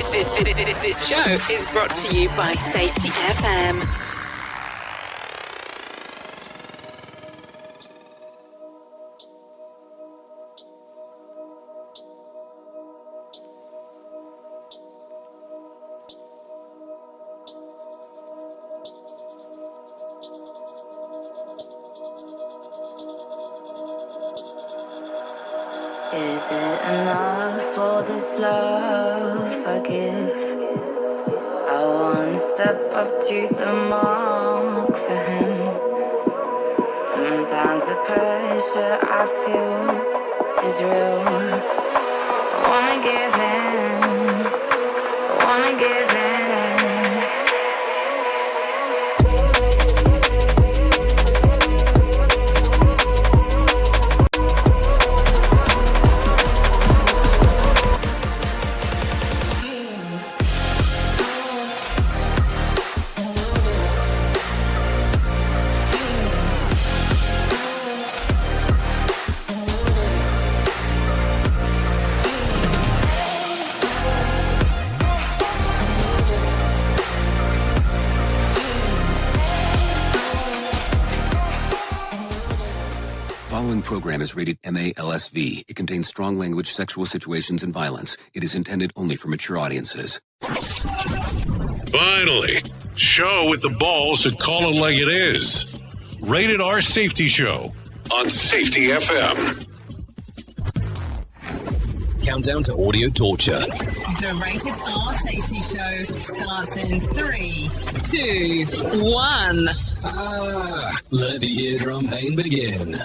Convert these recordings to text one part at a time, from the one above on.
This show is brought to you by Safety FM. Is it enough for this love I give? I wanna step up to the mark for him. Sometimes the pressure I feel is real. I wanna give in, I wanna give in. Following program is rated MA-LSV. It contains strong language, sexual situations, and violence. It is intended only for mature audiences. Finally, show with the balls to call it like it is. Rated R Safety Show on Safety FM. Countdown to audio torture. The Rated R Safety Show starts in 3, 2, 1. Let the eardrum pain begin.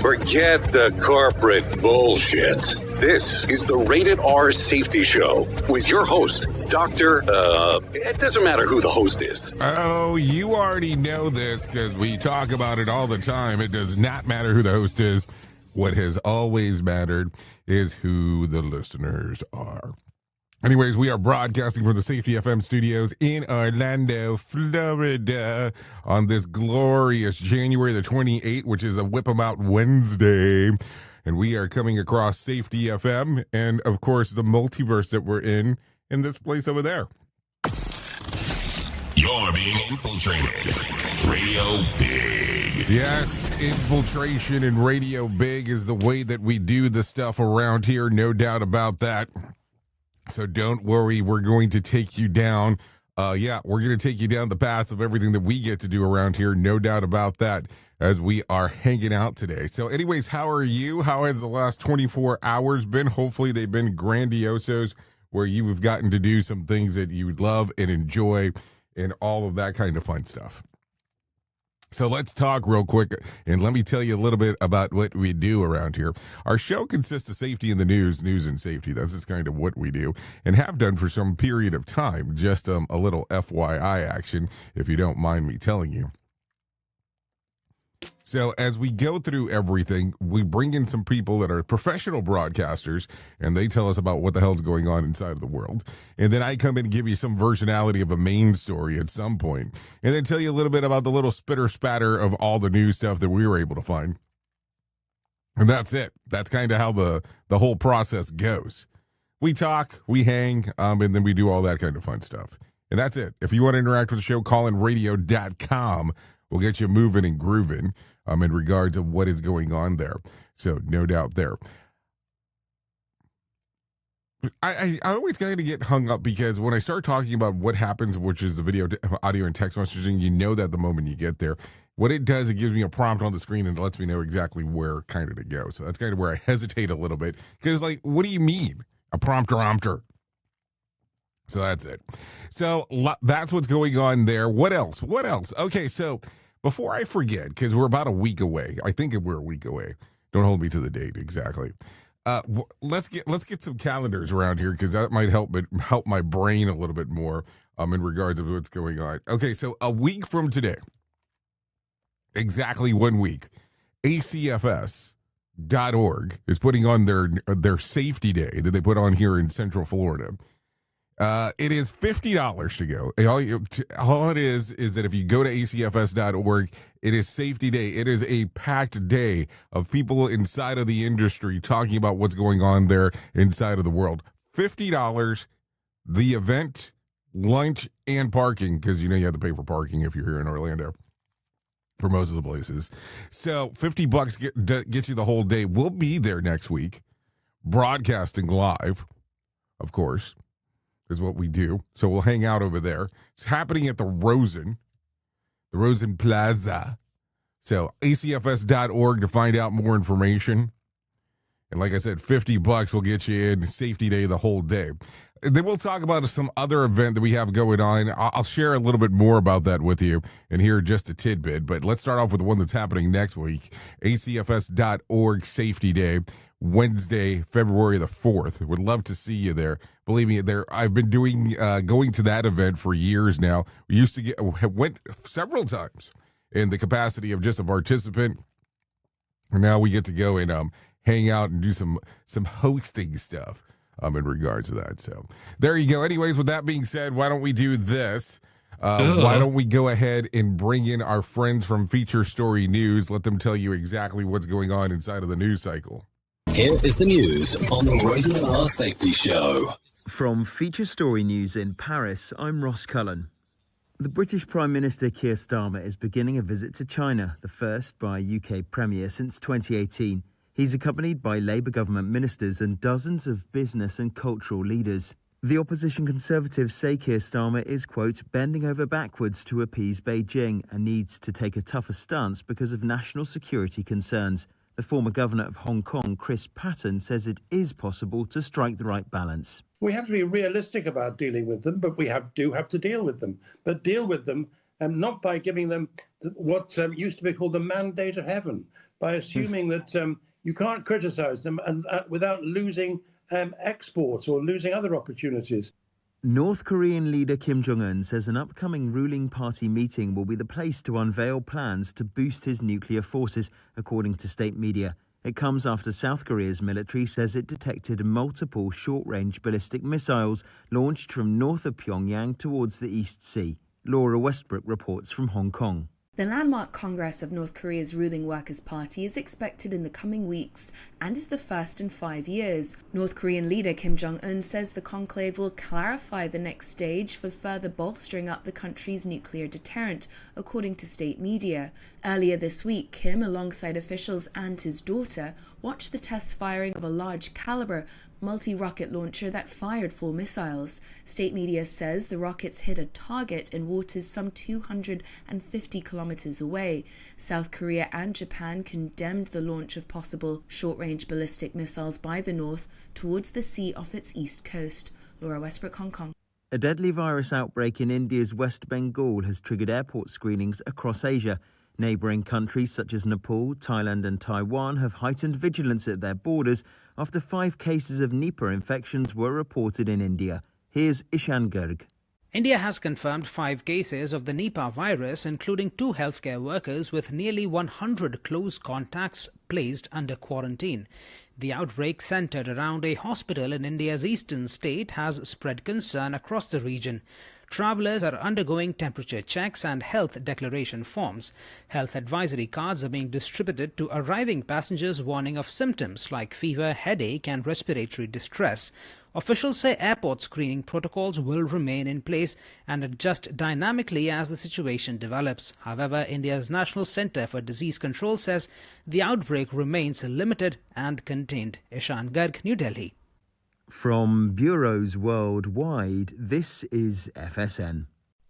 Forget the corporate bullshit. This is the Rated R Safety Show with your host, Dr. It doesn't matter who the host is. Oh, you already know this because we talk about it all the time. It does not matter who the host is. What has always mattered is who the listeners are. Anyways, we are broadcasting from the Safety FM studios in Orlando, Florida on this glorious January the 28th, which is a Whip 'em Out Wednesday. And we are coming across Safety FM and, of course, the multiverse that we're in this place over there. You're being infiltrated. Radio Big. Yes, infiltration and Radio Big is the way that we do the stuff around here, no doubt about that. So don't worry, we're going to take you down. We're going to take you down the path of everything that we get to do around here. No doubt about that as we are hanging out today. So anyways, how are you? How has the last 24 hours been? Hopefully they've been grandiosos where you've gotten to do some things that you would love and enjoy and all of that kind of fun stuff. So let's talk real quick, and let me tell you a little bit about what we do around here. Our show consists of safety in the news and safety. That's just kind of what we do, and have done for some period of time. Just a little FYI action, if you don't mind me telling you. So as we go through everything, we bring in some people that are professional broadcasters, and they tell us about what the hell's going on inside of the world. And then I come in and give you some versionality of a main story at some point, and then tell you a little bit about the little spitter spatter of all the new stuff that we were able to find. And that's it. That's kind of how the whole process goes. We talk, we hang, and then we do all that kind of fun stuff. And that's it. If you want to interact with the show, call in radio.com. We'll get you moving and grooving in regards of what is going on there. So no doubt there. I always kind of get hung up because when I start talking about what happens, which is the video, audio, and text messaging, you know that the moment you get there. What it does, it gives me a prompt on the screen and it lets me know exactly where kind of to go. So that's kind of where I hesitate a little bit because, like, what do you mean? A prompter? So that's it. So that's what's going on there. What else? Okay, so before I forget, because we're about a week away. I think we're a week away. Don't hold me to the date exactly. Let's get some calendars around here because that might help my brain a little bit more in regards of what's going on. Okay, so a week from today, exactly 1 week, ACFS.org is putting on their safety day that they put on here in Central Florida. It is $50 to go. All it is that if you go to acfs.org, it is safety day. It is a packed day of people inside of the industry talking about what's going on there inside of the world. $50, the event, lunch, and parking, because you have to pay for parking if you're here in Orlando for most of the places. So $50 gets you the whole day. We'll be there next week, broadcasting live, of course, is what we do. So we'll hang out over there. It's happening at the Rosen Plaza. So acfs.org to find out more information. And like I said, $50 will get you in safety day the whole day. Then we'll talk about some other event that we have going on. I'll share a little bit more about that with you and hear just a tidbit. But let's start off with the one that's happening next week. acfs.org Safety Day, Wednesday, February the 4th. Would love to see you there. Believe me, I've been going to that event for years now. We used to went several times in the capacity of just a participant. And now we get to go and hang out and do some hosting stuff in regards to that. So there you go. Anyways, with that being said, why don't we do this? Why don't we go ahead and bring in our friends from Feature Story News, let them tell you exactly what's going on inside of the news cycle. Here is the news on the Rated R Safety Show. From Feature Story News in Paris, I'm Ross Cullen. The British Prime Minister Keir Starmer is beginning a visit to China, the first by a UK Premier since 2018. He's accompanied by Labour government ministers and dozens of business and cultural leaders. The opposition Conservatives say Keir Starmer is, quote, bending over backwards to appease Beijing and needs to take a tougher stance because of national security concerns. The former governor of Hong Kong, Chris Patten, says it is possible to strike the right balance. We have to be realistic about dealing with them, but we do have to deal with them. But deal with them not by giving them what used to be called the mandate of heaven, by assuming that you can't criticize them and without losing exports or losing other opportunities. North Korean leader Kim Jong-un says an upcoming ruling party meeting will be the place to unveil plans to boost his nuclear forces, according to state media. It comes after South Korea's military says it detected multiple short-range ballistic missiles launched from north of Pyongyang towards the East Sea. Laura Westbrook reports from Hong Kong. The landmark Congress of North Korea's ruling Workers' Party is expected in the coming weeks and is the first in 5 years. North Korean leader Kim Jong-un says the conclave will clarify the next stage for further bolstering up the country's nuclear deterrent, according to state media. Earlier this week, Kim, alongside officials and his daughter, watched the test firing of a large caliber multi-rocket launcher that fired 4 missiles. State media says the rockets hit a target in waters some 250 kilometers away. South Korea and Japan condemned the launch of possible short-range ballistic missiles by the North towards the sea off its east coast. Laura Westbrook, Hong Kong. A deadly virus outbreak in India's West Bengal has triggered airport screenings across Asia. Neighbouring countries such as Nepal, Thailand and Taiwan have heightened vigilance at their borders after 5 cases of Nipah infections were reported in India. Here's Ishan Garg. India has confirmed 5 cases of the Nipah virus, including 2 healthcare workers with nearly 100 close contacts placed under quarantine. The outbreak, centred around a hospital in India's eastern state, has spread concern across the region. Travellers are undergoing temperature checks and health declaration forms. Health advisory cards are being distributed to arriving passengers warning of symptoms like fever, headache and respiratory distress. Officials say airport screening protocols will remain in place and adjust dynamically as the situation develops. However, India's National Centre for Disease Control says the outbreak remains limited and contained. Ishan Garg, New Delhi. From bureaus worldwide, this is FSN.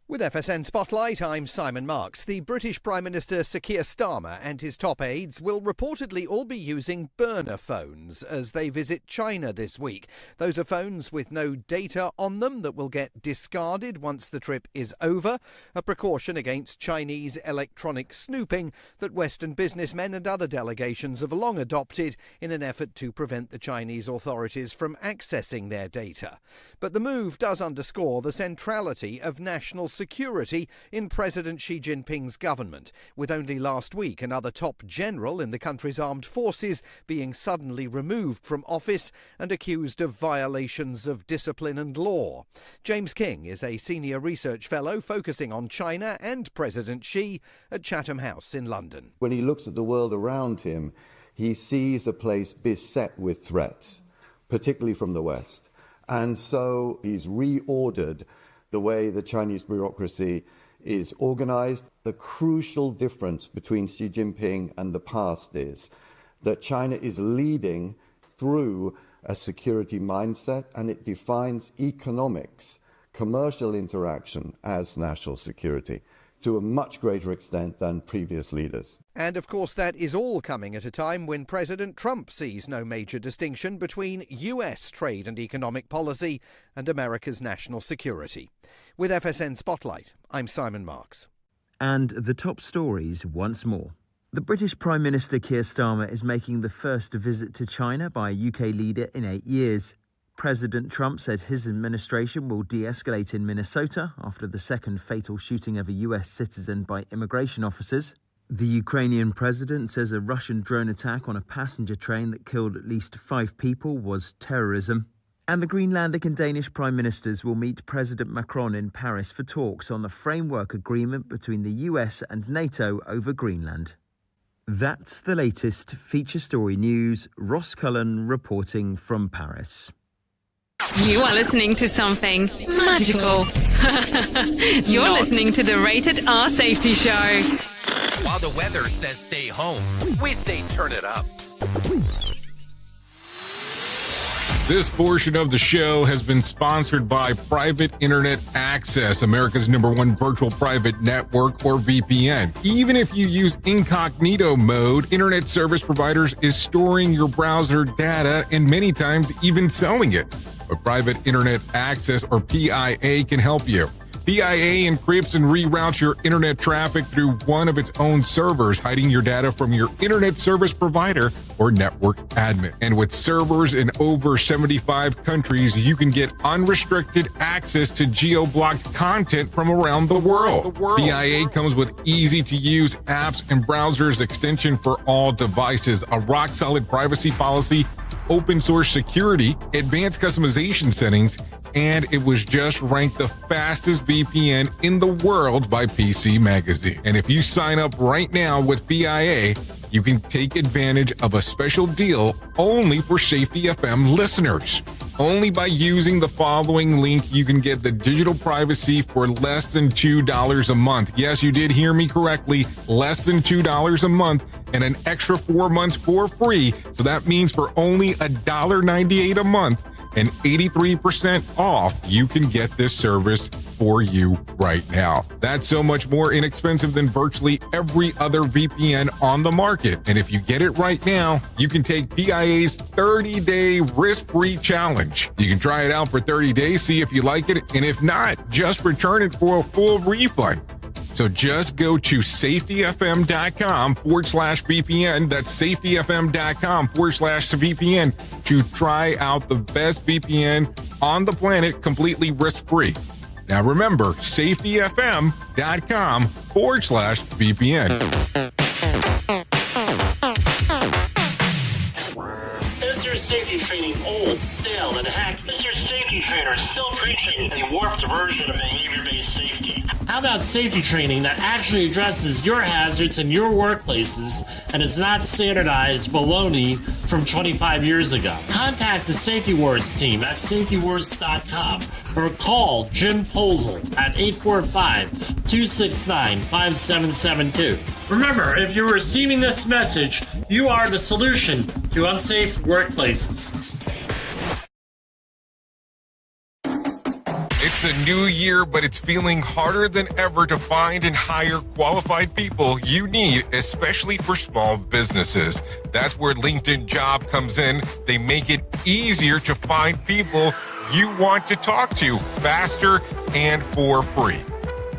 With FSN Spotlight, I'm Simon Marks. The British Prime Minister Sir Keir Starmer and his top aides will reportedly all be using burner phones as they visit China this week. Those are phones with no data on them that will get discarded once the trip is over, a precaution against Chinese electronic snooping that Western businessmen and other delegations have long adopted in an effort to prevent the Chinese authorities from accessing their data. But the move does underscore the centrality of national security in President Xi Jinping's government, with only last week another top general in the country's armed forces being suddenly removed from office and accused of violations of discipline and law. James King is a senior research fellow focusing on China and President Xi at Chatham House in London. When he looks at the world around him, he sees a place beset with threats, particularly from the West. And so he's reordered the way the Chinese bureaucracy is organized. The crucial difference between Xi Jinping and the past is that China is leading through a security mindset, and it defines economics, commercial interaction as national security to a much greater extent than previous leaders. And of course that is all coming at a time when President Trump sees no major distinction between US trade and economic policy and America's national security. With FSN Spotlight, I'm Simon Marks. And the top stories once more. The British Prime Minister Keir Starmer is making the first visit to China by a UK leader in 8 years. President Trump said his administration will de-escalate in Minnesota after the second fatal shooting of a US citizen by immigration officers. The Ukrainian president says a Russian drone attack on a passenger train that killed at least 5 people was terrorism. And the Greenlandic and Danish prime ministers will meet President Macron in Paris for talks on the framework agreement between the US and NATO over Greenland. That's the latest feature story news. Ross Cullen reporting from Paris. You are listening to something magical. You're listening to the Rated R Safety Show. While the weather says stay home, we say turn it up. This portion of the show has been sponsored by Private Internet Access, America's #1 virtual private network, or VPN. Even if you use incognito mode, internet service providers is storing your browser data and many times even selling it. But Private Internet Access, or PIA, can help you. PIA encrypts and reroutes your internet traffic through one of its own servers, hiding your data from your internet service provider or network admin. And with servers in over 75 countries, you can get unrestricted access to geo-blocked content from around the world. PIA comes with easy-to-use apps and browsers extension for all devices, a rock-solid privacy policy, open source security, advanced customization settings, and it was just ranked the fastest VPN in the world by PC Magazine. And if you sign up right now with PIA, you can take advantage of a special deal only for Safety FM listeners. Only by using the following link, you can get the digital privacy for less than $2 a month. Yes, you did hear me correctly, less than $2 a month, and an extra 4 months for free. So that means for only $1.98 a month and 83% off, you can get this service for you right now. That's so much more inexpensive than virtually every other VPN on the market. And if you get it right now, you can take PIA's 30-day risk-free challenge. You can try it out for 30 days, see if you like it, and if not, just return it for a full refund. So just go to safetyfm.com/VPN. That's safetyfm.com/VPN to try out the best VPN on the planet completely risk-free. Now remember, safetyfm.com/VPN. Is your safety training old, stale, and hacked? Is your safety trainer still preaching a warped version of behavior-based safety? How about safety training that actually addresses your hazards in your workplaces and is not standardized baloney from 25 years ago? Contact the Safety Wars team at safetywars.com or call Jim Posel at 845-269-5772. Remember, if you're receiving this message, you are the solution to unsafe workplaces. It's a new year, but it's feeling harder than ever to find and hire qualified people you need, especially for small businesses. That's where LinkedIn Job comes in. They make it easier to find people you want to talk to faster and for free.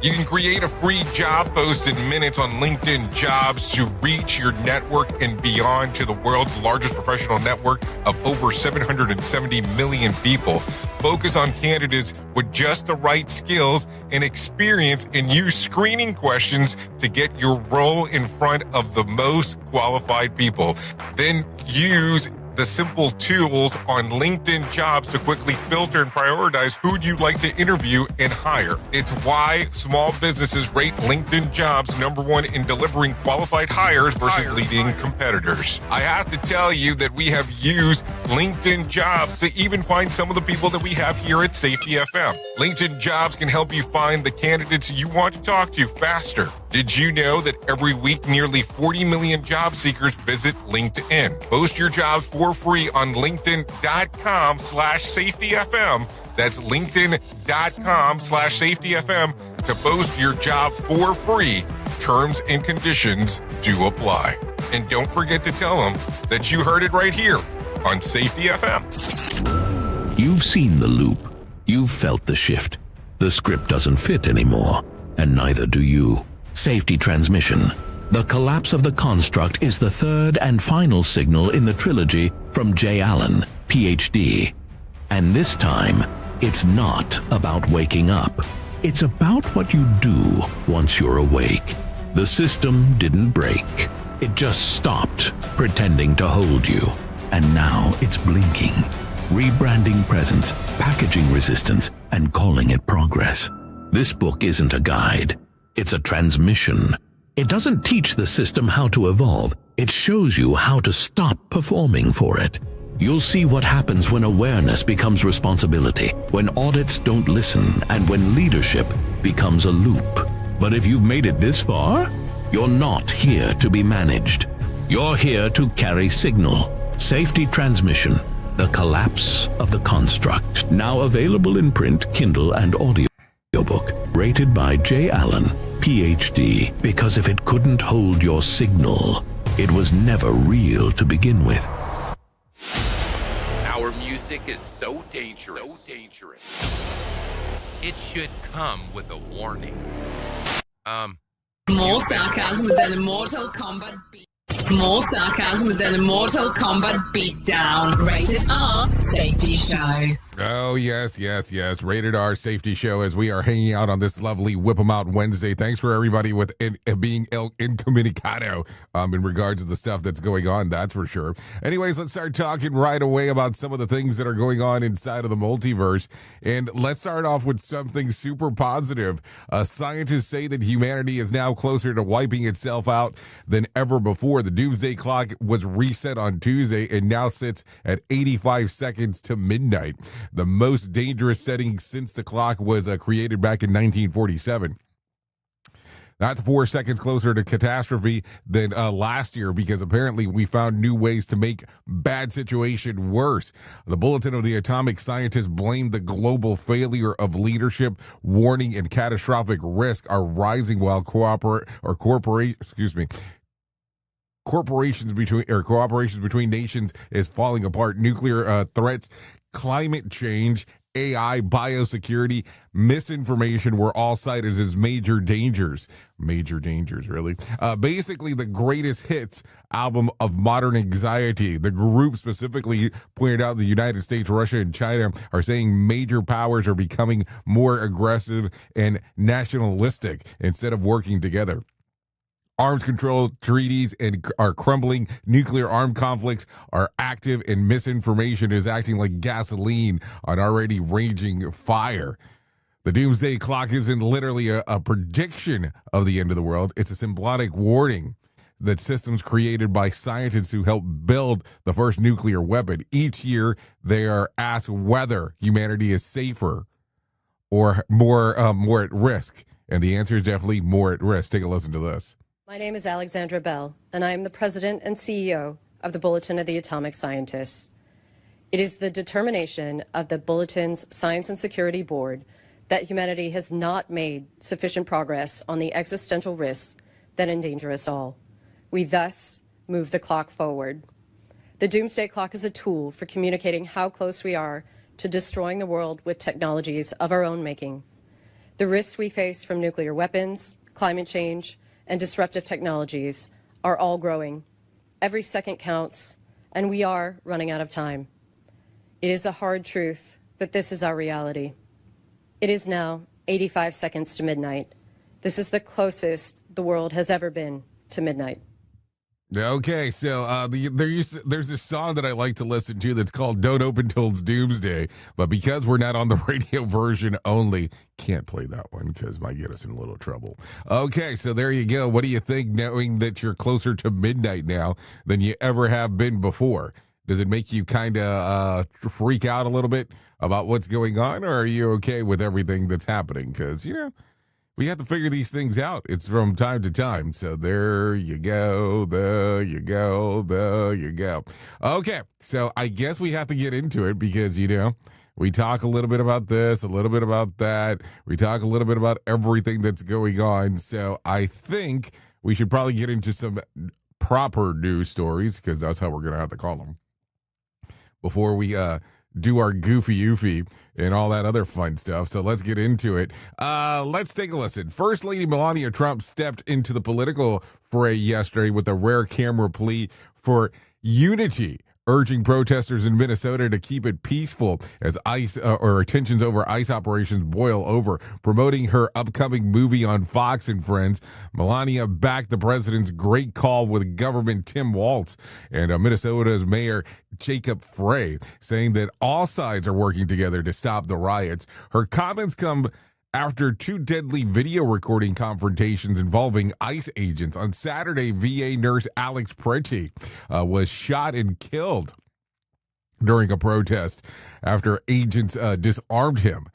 You can create a free job post in minutes on LinkedIn Jobs to reach your network and beyond to the world's largest professional network of over 770 million people. Focus on candidates with just the right skills and experience and use screening questions to get your role in front of the most qualified people. Then use the simple tools on LinkedIn Jobs to quickly filter and prioritize who you'd like to interview and hire. It's why small businesses rate LinkedIn Jobs #1 in delivering qualified hires versus leading competitors. I have to tell you that we have used LinkedIn Jobs to even find some of the people that we have here at Safety FM. LinkedIn Jobs can help you find the candidates you want to talk to faster. Did you know that every week nearly 40 million job seekers visit LinkedIn? Post your jobs for free on linkedin.com/safetyfm. That's linkedin.com/safetyfm to post your job for free. Terms and conditions do apply. And don't forget to tell them that you heard it right here on Safety FM. You've seen the loop. You've felt the shift. The script doesn't fit anymore, and neither do you. Safety transmission. The collapse of the construct is the third and final signal in the trilogy from J. Allen, PhD. And this time, it's not about waking up. It's about what you do once you're awake. The system didn't break. It just stopped pretending to hold you. And now it's blinking, rebranding presence, packaging resistance, and calling it progress. This book isn't a guide. It's a transmission. It doesn't teach the system how to evolve. It shows you how to stop performing for it. You'll see what happens when awareness becomes responsibility, when audits don't listen, and when leadership becomes a loop. But if you've made it this far, you're not here to be managed. You're here to carry signal. Safety transmission. The collapse of the construct. Now available in print, Kindle, and audiobook. Rated by J. Allen, PhD. Because if it couldn't hold your signal, it was never real to begin with. Our music is so dangerous. It should come with a warning. More sarcasm than a Mortal Kombat beat. More sarcasm than a Mortal Kombat beatdown. Rated R Safety Show. Oh, yes. Rated R Safety Show as we are hanging out on this lovely Whip 'em Out Wednesday. Thanks for everybody with being incommunicado in regards to the stuff that's going on, that's for sure. Anyways, let's start talking right away about some of the things that are going on inside of the multiverse. And let's start off with something super positive. Scientists say that humanity is now closer to wiping itself out than ever before. The doomsday clock was reset on Tuesday and now sits at 85 seconds to midnight. The most dangerous setting since the clock was created back in 1947. That's 4 seconds closer to catastrophe than last year because apparently we found new ways to make bad situation worse. The Bulletin of the Atomic Scientists blamed the global failure of leadership, warning, and catastrophic risk are rising while cooperation between nations is falling apart. Nuclear threats, climate change, AI, biosecurity, misinformation were all cited as major dangers. Major dangers, really. Basically, the greatest hits album of modern anxiety. The group specifically pointed out the United States, Russia, and China are saying major powers are becoming more aggressive and nationalistic instead of working together. Arms control treaties are crumbling. Nuclear armed conflicts are active, and misinformation is acting like gasoline on already raging fire. The doomsday clock isn't literally a prediction of the end of the world. It's a symbolic warning that systems created by scientists who helped build the first nuclear weapon. Each year, they are asked whether humanity is safer or more at risk. And the answer is definitely more at risk. Take a listen to this. My name is Alexandra Bell, and I am the President and CEO of the Bulletin of the Atomic Scientists. It is the determination of the Bulletin's Science and Security Board that humanity has not made sufficient progress on the existential risks that endanger us all. We thus move the clock forward. The doomsday clock is a tool for communicating how close we are to destroying the world with technologies of our own making. The risks we face from nuclear weapons, climate change, and disruptive technologies are all growing. Every second counts, and we are running out of time. It is a hard truth, but this is our reality. It is now 85 seconds to midnight. This is the closest the world has ever been to midnight. Okay, so there's this song that I like to listen to that's called Don't Open Till It's Doomsday, but because we're not on the radio version only, can't play that one because might get us in a little trouble. Okay, so there you go. What do you think knowing that you're closer to midnight now than you ever have been before? Does it make you kind of freak out a little bit about what's going on, or are you okay with everything that's happening? Because, we have to figure these things out. It's from time to time. So there you go. There you go. There you go. Okay. So I guess we have to get into it because, we talk a little bit about this, a little bit about that. We talk a little bit about everything that's going on. So I think we should probably get into some proper news stories because that's how we're going to have to call them before we do our goofy oofy and all that other fun stuff. So let's get into it. Let's take a listen. First Lady Melania Trump stepped into the political fray yesterday with a rare camera plea for unity, urging protesters in Minnesota to keep it peaceful as ICE or tensions over ICE operations boil over. Promoting her upcoming movie on Fox and Friends, Melania backed the president's great call with government Tim Walz and Minnesota's mayor Jacob Frey, saying that all sides are working together to stop the riots. Her comments come after two deadly video recording confrontations involving ICE agents. On Saturday, VA nurse Alex Pretty was shot and killed during a protest after agents disarmed him.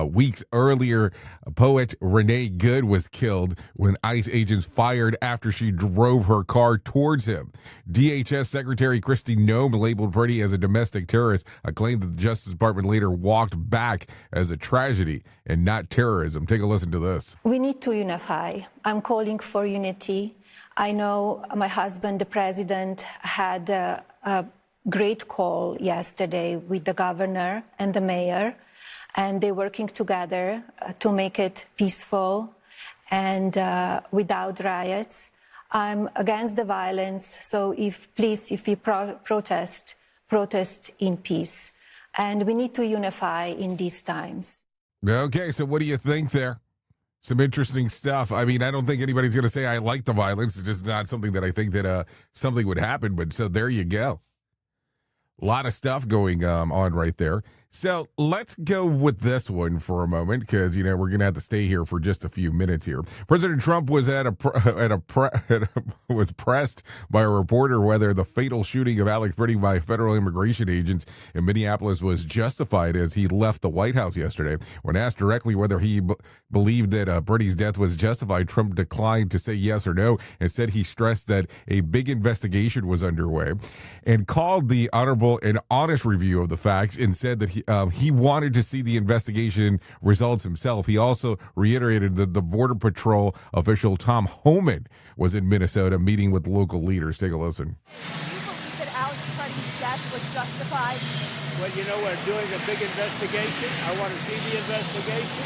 Weeks earlier, poet Renee Good was killed when ICE agents fired after she drove her car towards him. DHS Secretary Kristi Noem labeled Pretty as a domestic terrorist, a claim that the Justice Department later walked back as a tragedy and not terrorism. Take a listen to this. We need to unify. I'm calling for unity. I know my husband, the president, had a great call yesterday with the governor and the mayor, and they're working together to make it peaceful and without riots. I'm against the violence, so if you protest in peace. And we need to unify in these times. Okay, so what do you think there? Some interesting stuff. I mean, I don't think anybody's going to say I like the violence. It's just not something that I think that something would happen. But so there you go. A lot of stuff going on right there. So let's go with this one for a moment because, we're going to have to stay here for just a few minutes here. President Trump was was pressed by a reporter whether the fatal shooting of Alex Pretty by federal immigration agents in Minneapolis was justified as he left the White House yesterday. When asked directly whether he believed that Pretty's death was justified, Trump declined to say yes or no and said he stressed that a big investigation was underway and called the honorable and honest review of the facts and said that he wanted to see the investigation results himself. He also reiterated that the Border Patrol official Tom Homan was in Minnesota meeting with local leaders. Take a listen. Do you believe that Alex Pretty's death was justified? Well, we're doing a big investigation. I want to see the investigation.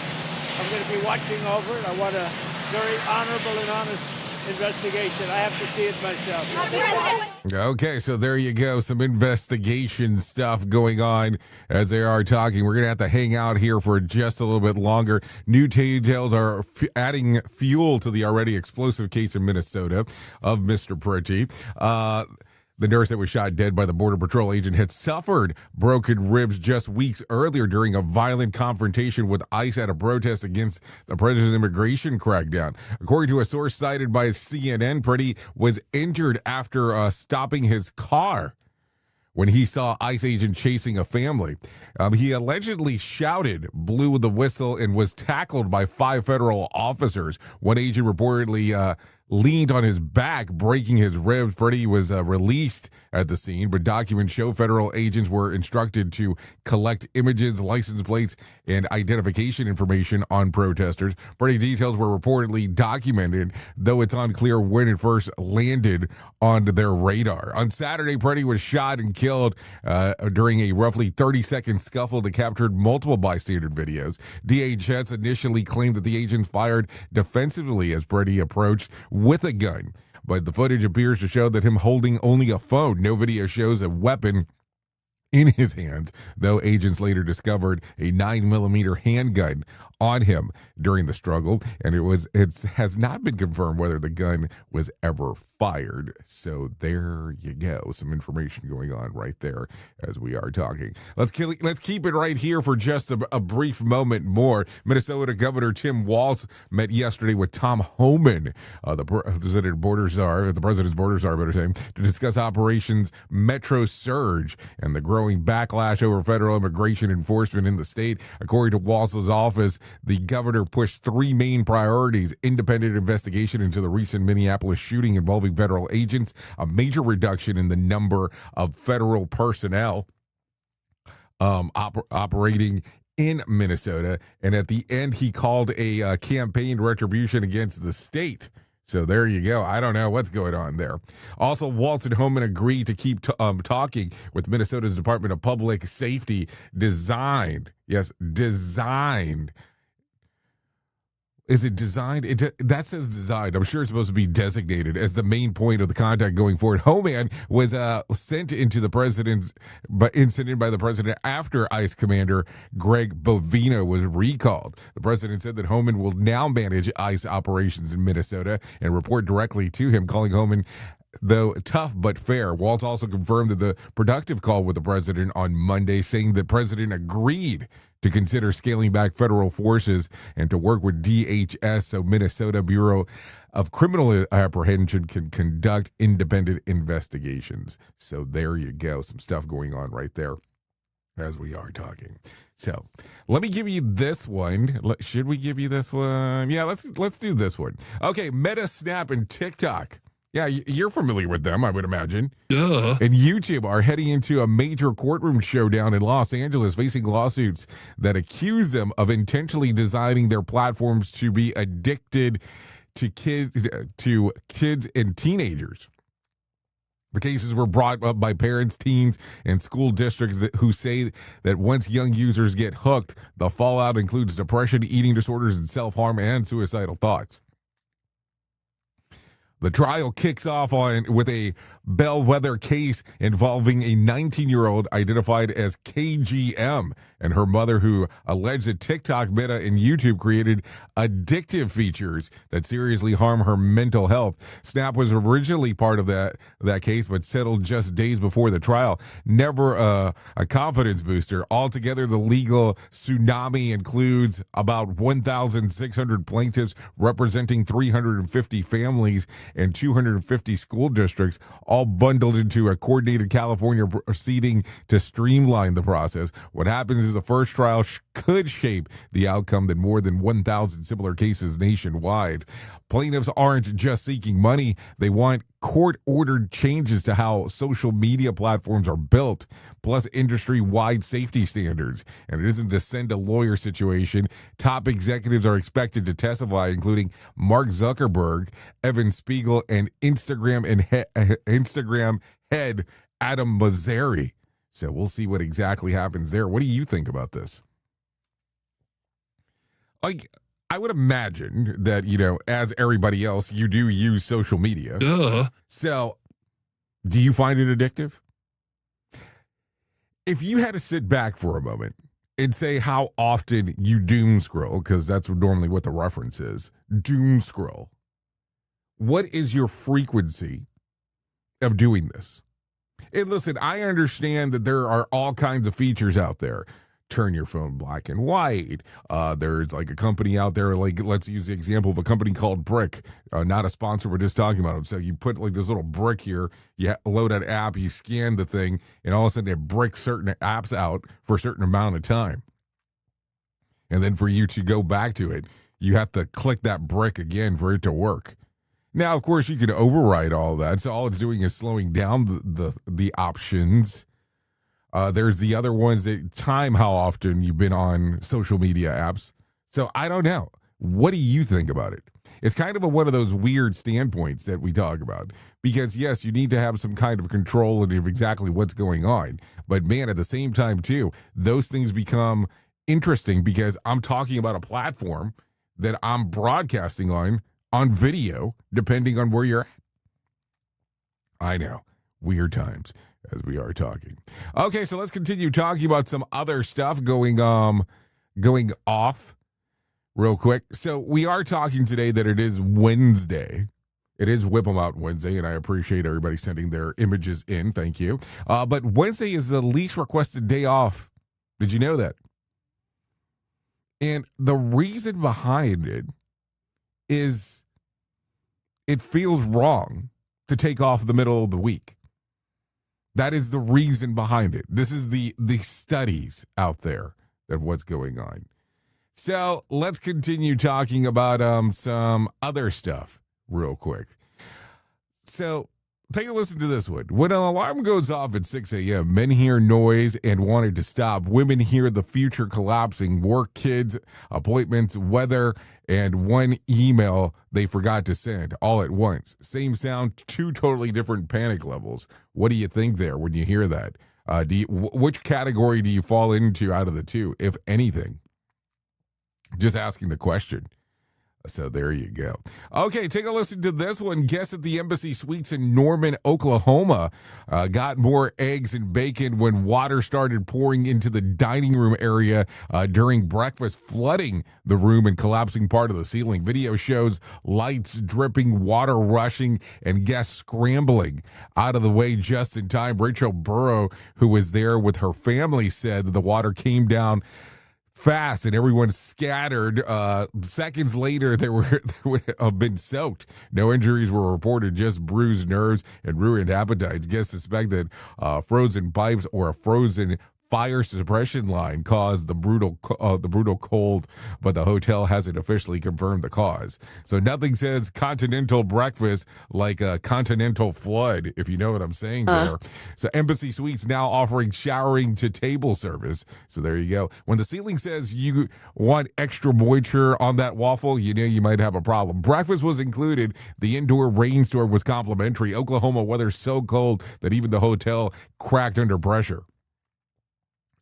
I'm going to be watching over it. I want a very honorable and honest investigation. I have to see it myself. Okay, so there you go. Some investigation stuff going on as they are talking. We're going to have to hang out here for just a little bit longer. New details are adding fuel to the already explosive case in Minnesota of Mr. Pretty. The nurse that was shot dead by the Border Patrol agent had suffered broken ribs just weeks earlier during a violent confrontation with ICE at a protest against the president's immigration crackdown. According to a source cited by CNN, Pretty was injured after stopping his car when he saw ICE agent chasing a family. He allegedly shouted, blew the whistle, and was tackled by 5 federal officers. One agent reportedly leaned on his back, breaking his ribs. Freddie was released at the scene, but documents show federal agents were instructed to collect images, license plates, and identification information on protesters. Freddie details were reportedly documented, though it's unclear when it first landed on their radar. On Saturday, Freddie was shot and killed during a roughly 30-second scuffle that captured multiple bystander videos. DHS initially claimed that the agents fired defensively as Freddie approached with a gun, but the footage appears to show that him holding only a phone. No video shows a weapon in his hands, though agents later discovered a 9mm handgun on him during the struggle, and it has not been confirmed whether the gun was ever fired. So there you go, some information going on right there as we are talking. Let's keep it right here for just a brief moment more. Minnesota Governor Tim Walz met yesterday with Tom Homan, the president's border czar, better say, to discuss Operations Metro Surge and the growing backlash over federal immigration enforcement in the state. According to Walz's office, the governor pushed three main priorities: independent investigation into the recent Minneapolis shooting involving federal agents, a major reduction in the number of federal personnel operating in Minnesota, and at the end he called a campaign retribution against the state. So there you go. I don't know what's going on there. Also, Walz and Homan agreed to keep talking with Minnesota's Department of Public Safety, designed. Is it designed? That says designed. I'm sure it's supposed to be designated as the main point of the contact going forward. Homan was sent into the president's incident by the president after ICE Commander Greg Bovino was recalled. The president said that Homan will now manage ICE operations in Minnesota and report directly to him, calling Homan, though, tough but fair. Walz also confirmed that the productive call with the president on Monday, saying the president agreed to consider scaling back federal forces and to work with DHS so Minnesota Bureau of Criminal Apprehension can conduct independent investigations. So there you go. Some stuff going on right there as we are talking. So let me give you this one. Should we give you this one? Yeah, let's do this one. Okay, Meta, Snap, and TikTok. Yeah, you're familiar with them, I would imagine. Duh. And YouTube are heading into a major courtroom showdown in Los Angeles, facing lawsuits that accuse them of intentionally designing their platforms to be addicted to kids and teenagers. The cases were brought up by parents, teens, and school districts who say that once young users get hooked, the fallout includes depression, eating disorders, and self-harm and suicidal thoughts. The trial kicks off with a bellwether case involving a 19-year-old identified as KGM and her mother, who alleged that TikTok, Meta, and YouTube created addictive features that seriously harm her mental health. Snap was originally part of that case, but settled just days before the trial. Never a confidence booster. Altogether, the legal tsunami includes about 1,600 plaintiffs representing 350 families and 250 school districts, all bundled into a coordinated California proceeding to streamline the process. What happens is the first trial could shape the outcome in more than 1,000 similar cases nationwide. Plaintiffs aren't just seeking money. They want court-ordered changes to how social media platforms are built, plus industry-wide safety standards. And it isn't a send-a-lawyer situation. Top executives are expected to testify, including Mark Zuckerberg, Evan Spiegel, and Instagram head Adam Mosseri. So we'll see what exactly happens there. What do you think about this? I would imagine that, as everybody else, you do use social media. Duh. So, do you find it addictive? If you had to sit back for a moment and say how often you doom scroll, because that's normally what the reference is, doom scroll, what is your frequency of doing this? And listen, I understand that there are all kinds of features out there. Turn your phone black and white. There's like a company out there, like let's use the example of a company called Brick. Not a sponsor, we're just talking about them. So you put like this little brick here, you load an app, you scan the thing, and all of a sudden it bricks certain apps out for a certain amount of time. And then for you to go back to it, you have to click that brick again for it to work. Now, of course, you can override all that. So all it's doing is slowing down the options. There's the other ones that time how often you've been on social media apps. So I don't know. What do you think about it? It's kind of one of those weird standpoints that we talk about. Because, yes, you need to have some kind of control of exactly what's going on. But, man, at the same time, too, those things become interesting because I'm talking about a platform that I'm broadcasting on video, depending on where you're at. I know. Weird times as we are talking. Okay, so let's continue talking about some other stuff going off real quick. So we are talking today that it is Wednesday. It is Whip 'em Out Wednesday, and I appreciate everybody sending their images in. Thank you. But Wednesday is the least requested day off. Did you know that? And the reason behind it is it feels wrong to take off the middle of the week. That is the reason behind it. This is the studies out there of what's going on. So let's continue talking about some other stuff real quick. So take a listen to this one. When an alarm goes off at 6 a.m., men hear noise and want it to stop. Women hear the future collapsing, work, kids, appointments, weather, and one email they forgot to send all at once. Same sound, two totally different panic levels. What do you think there when you hear that? Which category do you fall into out of the two, if anything? Just asking the question. So there you go. Okay, take a listen to this one. Guests at the Embassy Suites in Norman, Oklahoma got more eggs and bacon when water started pouring into the dining room area during breakfast, flooding the room and collapsing part of the ceiling. Video shows lights dripping, water rushing, and guests scrambling out of the way just in time. Rachel Burrow, who was there with her family, said that the water came down fast and everyone scattered. Seconds later, they would have been soaked. No injuries were reported, just bruised nerves and ruined appetites. Guests suspected frozen pipes or a frozen fire suppression line caused the brutal cold, but the hotel hasn't officially confirmed the cause. So nothing says continental breakfast like a continental flood, if you know what I'm saying there. So Embassy Suites now offering showering to table service. So there you go. When the ceiling says you want extra moisture on that waffle, you know you might have a problem. Breakfast was included. The indoor rainstorm was complimentary. Oklahoma weather so cold that even the hotel cracked under pressure.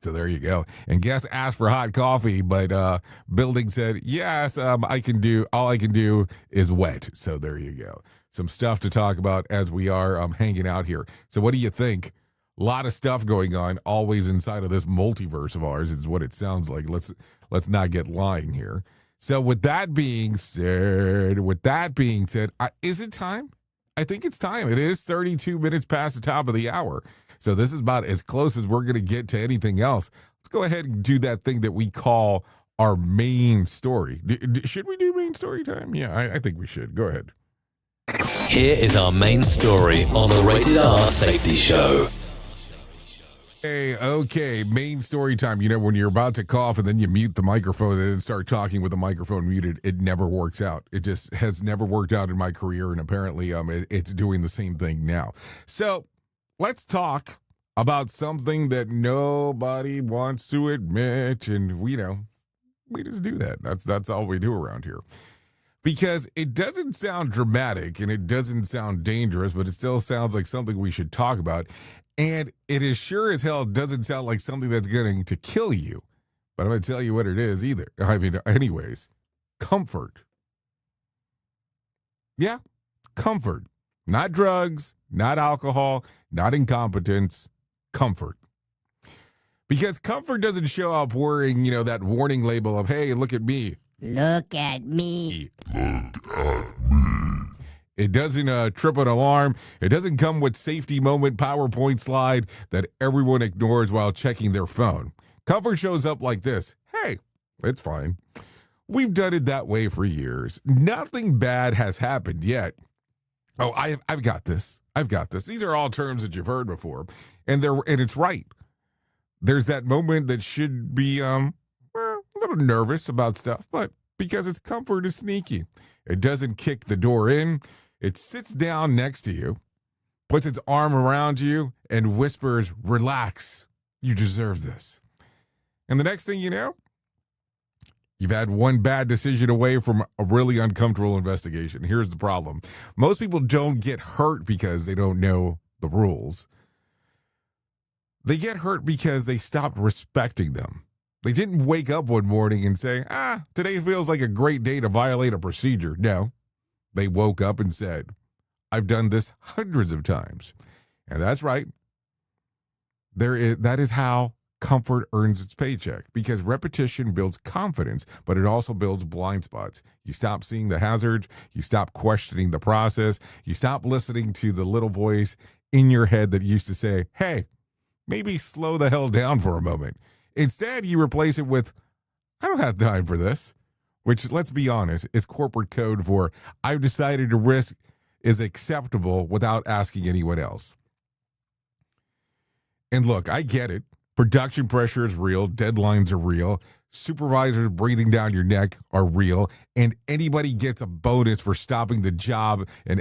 So there you go. And guests asked for hot coffee, but building said, yes, I can do. All I can do is wet. So there you go. Some stuff to talk about as we are hanging out here. So what do you think? A lot of stuff going on, always inside of this multiverse of ours is what it sounds like. Let's not get lying here. So with that being said, is it time? I think it's time. It is 32 minutes past the top of the hour. So this is about as close as we're going to get to anything else. Let's go ahead and do that thing that we call our main story. Should we do main story time? Yeah, I think we should. Go ahead. Here is our main story on the Rated R Safety Show. Okay, main story time. You know, when you're about to cough and then you mute the microphone and then start talking with the microphone muted, it never works out. It just has never worked out in my career, and apparently it's doing the same thing now. So let's talk about something that nobody wants to admit, and we just do that. That's all we do around here. Because it doesn't sound dramatic and it doesn't sound dangerous, but it still sounds like something we should talk about. And it is sure as hell doesn't sound like something that's going to kill you. But I'm going to tell you what it is either. I mean, anyways, comfort. Yeah, comfort. Not drugs, not alcohol, not incompetence, comfort. Because comfort doesn't show up wearing, that warning label of, hey, look at me. Look at me. Look at me. It doesn't trip an alarm. It doesn't come with safety moment PowerPoint slide that everyone ignores while checking their phone. Comfort shows up like this. Hey, it's fine. We've done it that way for years. Nothing bad has happened yet. Oh, I've got this. I've got this. These are all terms that you've heard before. And it's right. There's that moment that should be a little nervous about stuff, but because its comfort is sneaky. It doesn't kick the door in. It sits down next to you, puts its arm around you, and whispers, "Relax. You deserve this." And the next thing you know, you've had one bad decision away from a really uncomfortable investigation. Here's the problem. Most people don't get hurt because they don't know the rules. They get hurt because they stopped respecting them. They didn't wake up one morning and say, today feels like a great day to violate a procedure. No, they woke up and said, I've done this hundreds of times. And that's right. That is how comfort earns its paycheck, because repetition builds confidence, but it also builds blind spots. You stop seeing the hazards. You stop questioning the process. You stop listening to the little voice in your head that used to say, hey, maybe slow the hell down for a moment. Instead, you replace it with, I don't have time for this, which, let's be honest, is corporate code for I've decided a risk is acceptable without asking anyone else. And look, I get it. Production pressure is real. Deadlines are real. Supervisors breathing down your neck are real. And anybody gets a bonus for stopping the job. Let me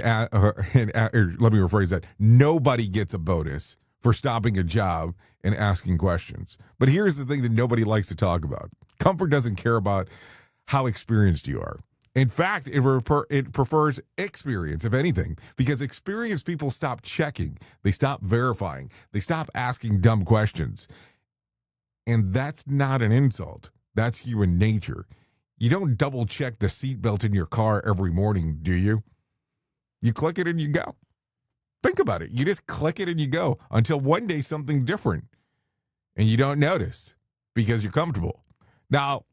rephrase that. Nobody gets a bonus for stopping a job and asking questions. But here's the thing that nobody likes to talk about. Comfort doesn't care about how experienced you are. In fact, it prefers experience, if anything, because experienced people stop checking. They stop verifying. They stop asking dumb questions. And that's not an insult. That's human nature. You don't double check the seatbelt in your car every morning, do you? You click it and you go. Think about it. You just click it and you go until one day something different and you don't notice because you're comfortable. Now,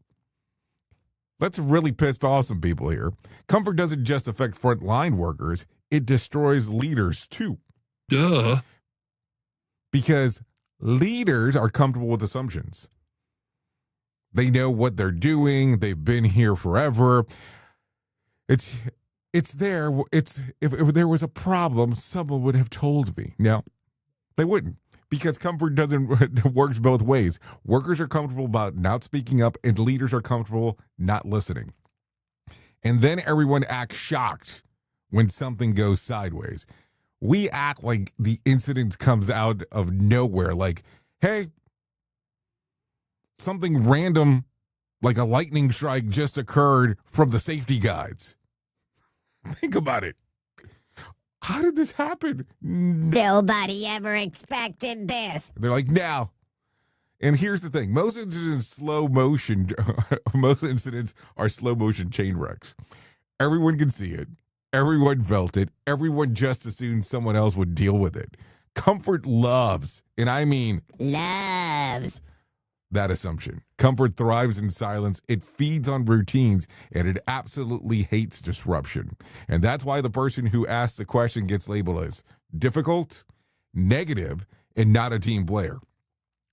let's really piss off some people here. Comfort doesn't just affect frontline workers. It destroys leaders too. Duh. Because leaders are comfortable with assumptions. They know what they're doing. They've been here forever. If there was a problem, someone would have told me. No, they wouldn't, because comfort doesn't work both ways. Workers are comfortable about not speaking up, and leaders are comfortable not listening. And then everyone acts shocked when something goes sideways. We act like the incident comes out of nowhere, like, hey, something random like a lightning strike just occurred from the safety guides. Think about it. How did this happen? Nobody ever expected this. They're like, now. And here's the thing. Most incidents are slow motion chain wrecks. Everyone can see it. Everyone felt it. Everyone just assumed someone else would deal with it. Comfort loves, and I mean loves, that assumption. Comfort thrives in silence. It feeds on routines, and it absolutely hates disruption. And that's why the person who asks the question gets labeled as difficult, negative, and not a team player.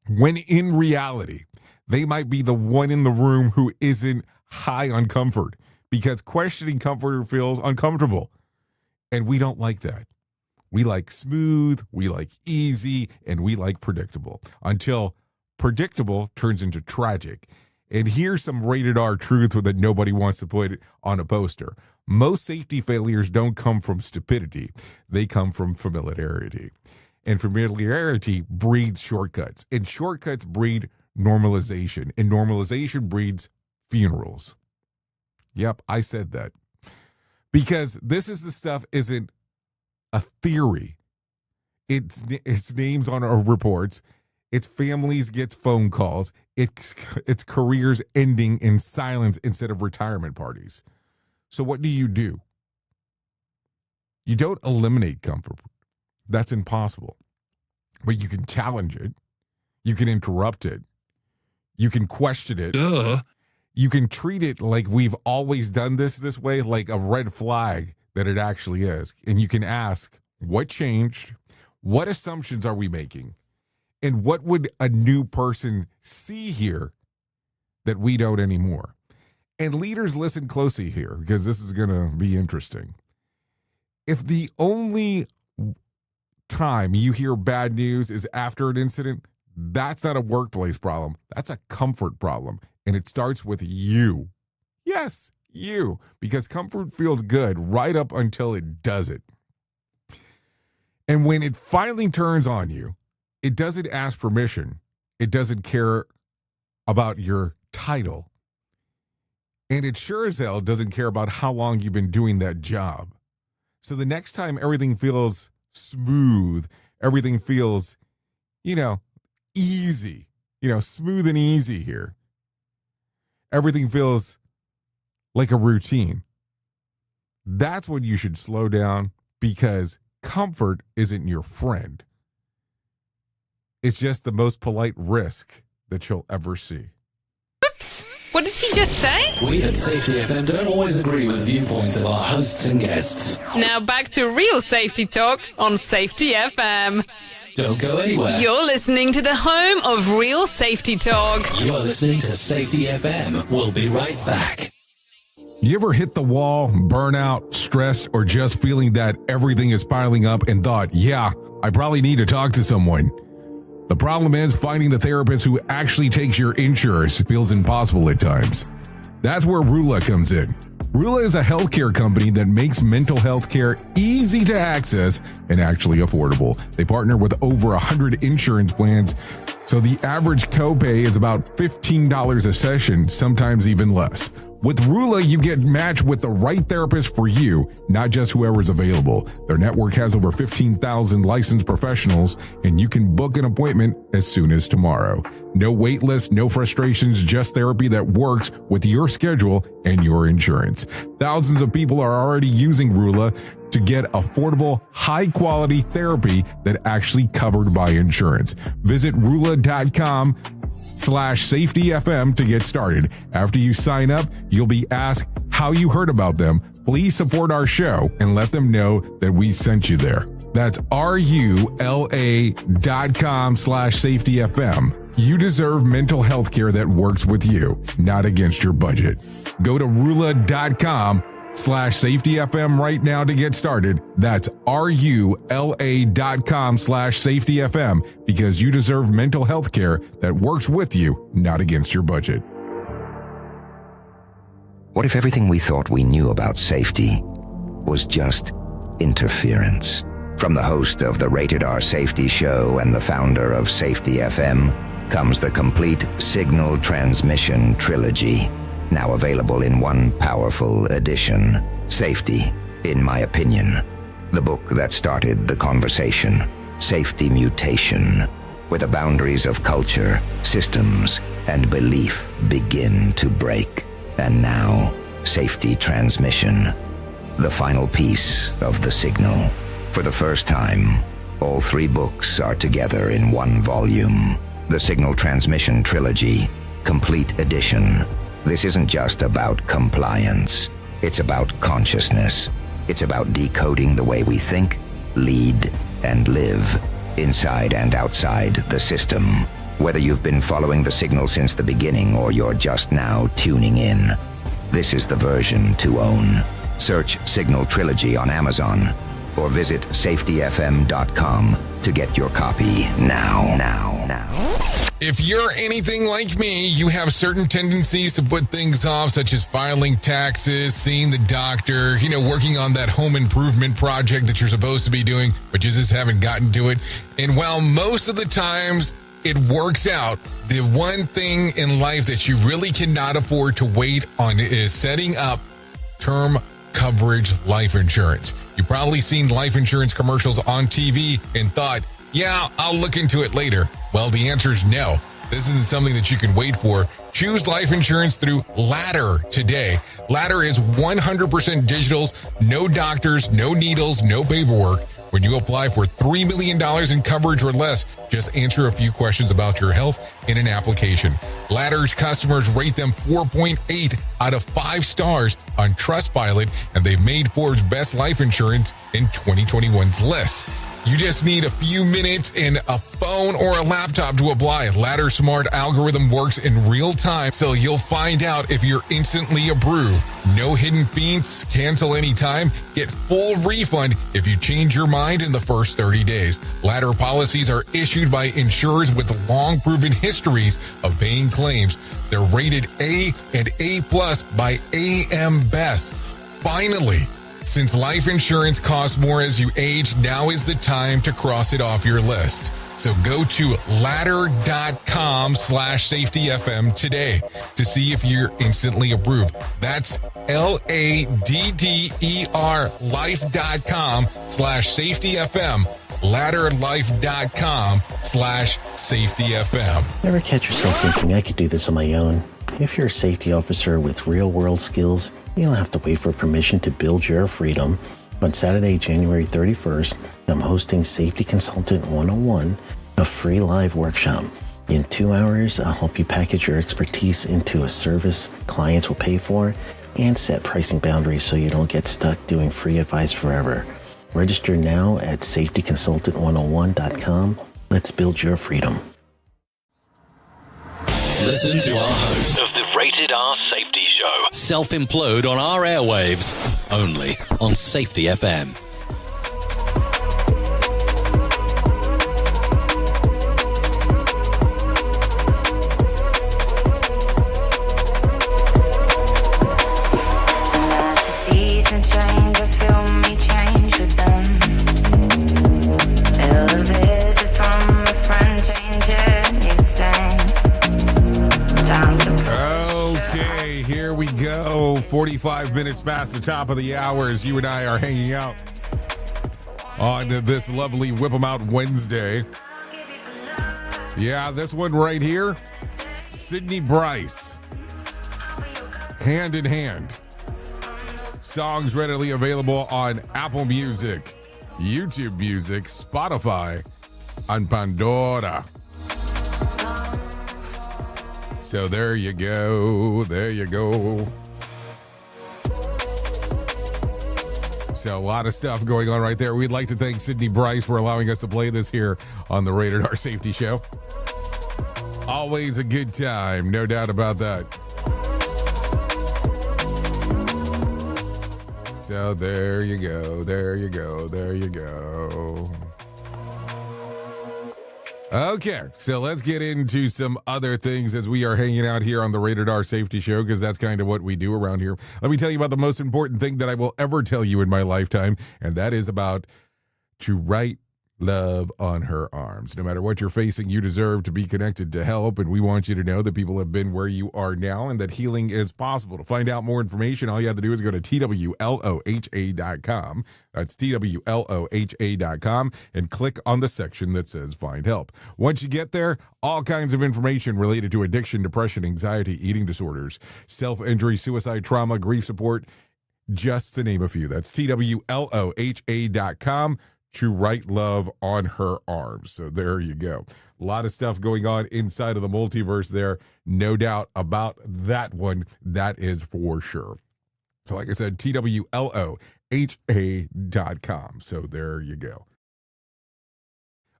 When in reality, they might be the one in the room who isn't high on comfort, because questioning comfort feels uncomfortable. And we don't like that. We like smooth, we like easy, and we like predictable, until predictable turns into tragic. And here's some rated R truth that nobody wants to put on a poster. Most safety failures don't come from stupidity. They come from familiarity. And familiarity breeds shortcuts. And shortcuts breed normalization. And normalization breeds funerals. Yep, I said that. Because this is the stuff isn't a theory. It's names on our reports. Its families gets phone calls. Its careers ending in silence instead of retirement parties. So what do? You don't eliminate comfort. That's impossible. But you can challenge it. You can interrupt it. You can question it. Duh. You can treat it like we've always done this way, like a red flag that it actually is. And you can ask, what changed? What assumptions are we making? And what would a new person see here that we don't anymore? And leaders, listen closely here, because this is going to be interesting. If the only time you hear bad news is after an incident, that's not a workplace problem. That's a comfort problem. And it starts with you. Yes, you, because comfort feels good right up until it doesn't. And when it finally turns on you, it doesn't ask permission. It doesn't care about your title. And it sure as hell doesn't care about how long you've been doing that job. So the next time everything feels smooth, everything feels, easy, smooth and easy here. Everything feels like a routine. That's when you should slow down, because comfort isn't your friend. It's just the most polite risk that you'll ever see. Oops! What did he just say? We at Safety FM don't always agree with the viewpoints of our hosts and guests. Now back to real safety talk on Safety FM. Don't go anywhere. You're listening to the home of real safety talk. You're listening to Safety FM. We'll be right back. You ever hit the wall, burnout, stressed, or just feeling that everything is piling up and thought, yeah, I probably need to talk to someone? The problem is finding the therapist who actually takes your insurance feels impossible at times. That's where Rula comes in. Rula is a healthcare company that makes mental health care easy to access and actually affordable. They partner with over 100 insurance plans, so the average copay is about $15 a session, sometimes even less. With Rula, you get matched with the right therapist for you, not just whoever's available. Their network has over 15,000 licensed professionals, and you can book an appointment as soon as tomorrow. No wait list, no frustrations, just therapy that works with your schedule and your insurance. Thousands of people are already using Rula to get affordable, high-quality therapy that actually covered by insurance. Visit Rula.com/safetyfm to get started. After you sign up, you'll be asked how you heard about them. Please support our show and let them know that we sent you there. That's RULA.com/safetyfm. You deserve mental health care that works with you, not against your budget. Go to Rula.com/safetyfm right now to get started. That's RULA.com/safetyfm, because you deserve mental health care that works with you, not against your budget. What if everything we thought we knew about safety was just interference? From the host of the Rated R Safety Show and the founder of Safety FM comes the complete signal transmission trilogy, now available in one powerful edition. Safety, in my opinion, the book that started the conversation. Safety Mutation, where the boundaries of culture, systems, and belief begin to break. And now, Safety Transmission, the final piece of the signal. For the first time, all three books are together in one volume. The Signal Transmission Trilogy, Complete Edition. This isn't just about compliance. It's about consciousness. It's about decoding the way we think, lead, and live, inside and outside the system. Whether you've been following the signal since the beginning or you're just now tuning in, this is the version to own. Search Signal Trilogy on Amazon or visit safetyfm.com to get your copy now. If you're anything like me, you have certain tendencies to put things off, such as filing taxes, seeing the doctor, working on that home improvement project that you're supposed to be doing, but you just haven't gotten to it. And while most of the times it works out, the one thing in life that you really cannot afford to wait on is setting up term coverage life insurance. You've probably seen life insurance commercials on TV and thought, yeah, I'll look into it later. Well, the answer is no. This isn't something that you can wait for. Choose life insurance through Ladder today. Ladder is 100% digitals, no doctors, no needles, no paperwork. When you apply for $3 million in coverage or less, just answer a few questions about your health in an application. Ladder's customers rate them 4.8 out of 5 stars on Trustpilot, and they've made Forbes' Best Life Insurance in 2021's list. You just need a few minutes and a phone or a laptop to apply. Ladder Smart algorithm works in real time, so you'll find out if you're instantly approved. No hidden fees, cancel anytime, get full refund if you change your mind in the first 30 days. Ladder policies are issued by insurers with long proven histories of paying claims. They're rated A and A+ by AM Best. Finally, since life insurance costs more as you age, now is the time to cross it off your list. So go to ladder.com/safetyfm today to see if you're instantly approved. That's LADDER life.com/safetyfm. ladderlife.com/safetyfm. Never catch yourself thinking I could do this on my own. If you're a safety officer with real-world skills, you don't have to wait for permission to build your freedom. On Saturday, January 31st, I'm hosting Safety Consultant 101, a free live workshop. In 2 hours, I'll help you package your expertise into a service clients will pay for and set pricing boundaries so you don't get stuck doing free advice forever. Register now at safetyconsultant101.com. Let's build your freedom. Listen to our host Of the Rated R Safety Show. self-implode on our airwaves, only on Safety FM. Seasons change, I feel me change with them. A visit from a friend, change anything. Okay, here we go. 45 minutes past the top of the hour as you and I are hanging out on this lovely Whip 'em Out Wednesday. Yeah, this one right here, Sydney Bryce, Hand in Hand. Songs readily available on Apple Music, YouTube Music, Spotify, and Pandora. So there you go. There you go. So a lot of stuff going on right there. We'd like to thank Sydney Bryce for allowing us to play this here on the Rated R Safety Show. Always a good time, no doubt about that. So there you go. There you go. There you go. Okay, so let's get into some other things as we are hanging out here on the Rated R Safety Show, because that's kind of what we do around here. Let me tell you about the most important thing that I will ever tell you in my lifetime, and that is about to write love on her arms. No matter what you're facing, you deserve to be connected to help, and we want you to know that people have been where you are now and that healing is possible. To find out more information, all you have to do is go to TWLOHA.com. That's TWLOHA.com and click on the section that says Find Help. Once you get there, all kinds of information related to addiction, depression, anxiety, eating disorders, self-injury, suicide, trauma, grief support, just to name a few. That's TWLOHA.com. To write love on her arms. So there you go. A lot of stuff going on inside of the multiverse there. No doubt about that one. That is for sure. So like I said, TWLOHA.com. So there you go.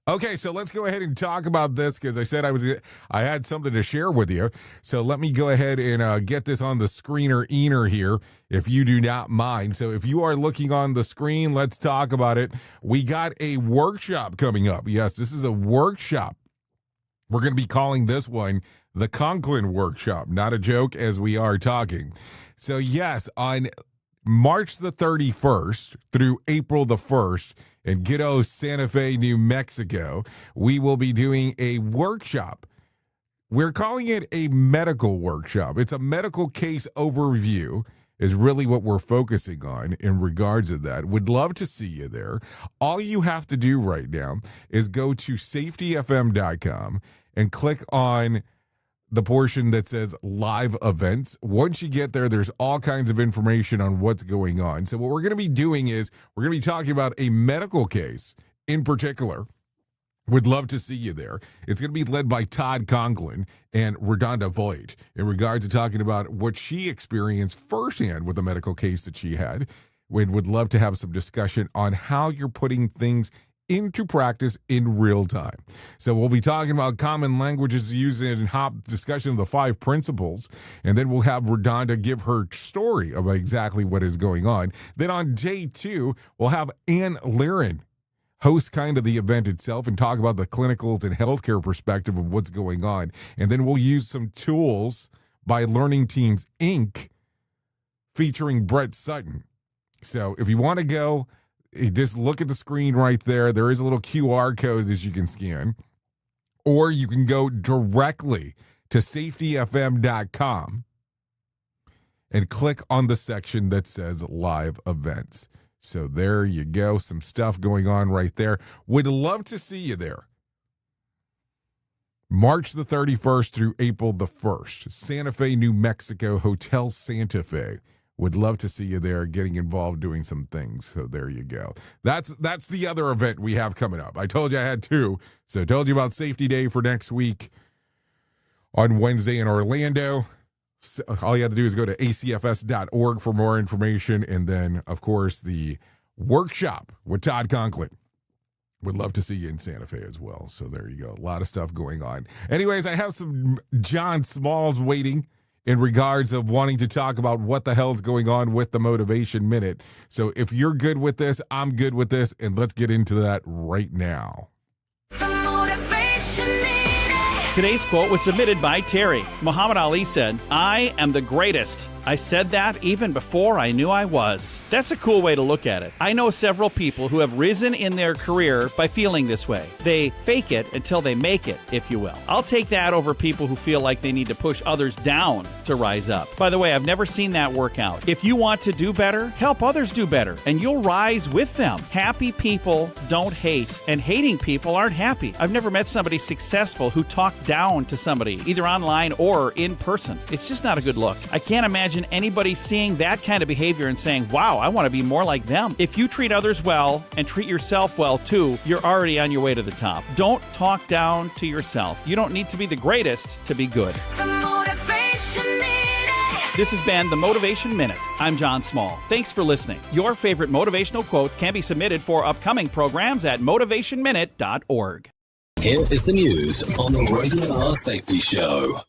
Okay, so let's go ahead and talk about this, because I said I had something to share with you. So let me go ahead and get this on the screener here, if you do not mind. So if you are looking on the screen, let's talk about it. We got a workshop coming up. Yes, this is a workshop. We're going to be calling this one the Conklin Workshop. Not a joke, as we are talking. So yes, on March the 31st through April the 1st, in Ghetto, Santa Fe, New Mexico, we will be doing a workshop. We're calling it a medical workshop. It's a medical case overview is really what we're focusing on in regards to that. Would love to see you there. All you have to do right now is go to safetyfm.com and click on the portion that says live events. Once you get there, there's all kinds of information on what's going on. So what we're going to be doing is we're going to be talking about a medical case in particular. Would love to see you there. It's going to be led by Todd Conklin and Redonda Voigt in regards to talking about what she experienced firsthand with the medical case that she had. We would love to have some discussion on how you're putting things into practice in real time. So we'll be talking about common languages used in HOP discussion of the 5 principles, and then we'll have Redonda give her story about exactly what is going on. Then on day 2, we'll have Ann Liren host kind of the event itself and talk about the clinicals and healthcare perspective of what's going on. And then we'll use some tools by Learning Teams Inc. featuring Brett Sutton. So if you want to go, just look at the screen right there. There is a little QR code that you can scan. Or you can go directly to safetyfm.com and click on the section that says live events. So there you go. Some stuff going on right there. Would love to see you there. March the 31st through April the 1st. Santa Fe, New Mexico, Hotel Santa Fe. Would love to see you there getting involved doing some things. So there you go. That's the other event we have coming up. I told you I had 2. So I told you about Safety Day for next week on Wednesday in Orlando. So all you have to do is go to acfs.org for more information. And then, of course, the workshop with Todd Conklin. Would love to see you in Santa Fe as well. So there you go. A lot of stuff going on. Anyways, I have some John Smalls waiting in regards of wanting to talk about what the hell's going on with the Motivation Minute. So if you're good with this, I'm good with this, and let's get into that right now. Today's quote was submitted by Terry. Muhammad Ali said, "I am the greatest. I said that even before I knew I was." That's a cool way to look at it. I know several people who have risen in their career by feeling this way. They fake it until they make it, if you will. I'll take that over people who feel like they need to push others down to rise up. By the way, I've never seen that work out. If you want to do better, help others do better, and you'll rise with them. Happy people don't hate, and hating people aren't happy. I've never met somebody successful who talked down to somebody, either online or in person. It's just not a good look. I can't imagine anybody seeing that kind of behavior and saying, wow, I want to be more like them. If you treat others well and treat yourself well too, you're already on your way to the top. Don't talk down to yourself. You don't need to be the greatest to be good. This has been the Motivation Minute. I'm John Small. Thanks for listening. Your favorite motivational quotes can be submitted for upcoming programs at motivationminute.org. Here is the news on the Rated R Safety Show.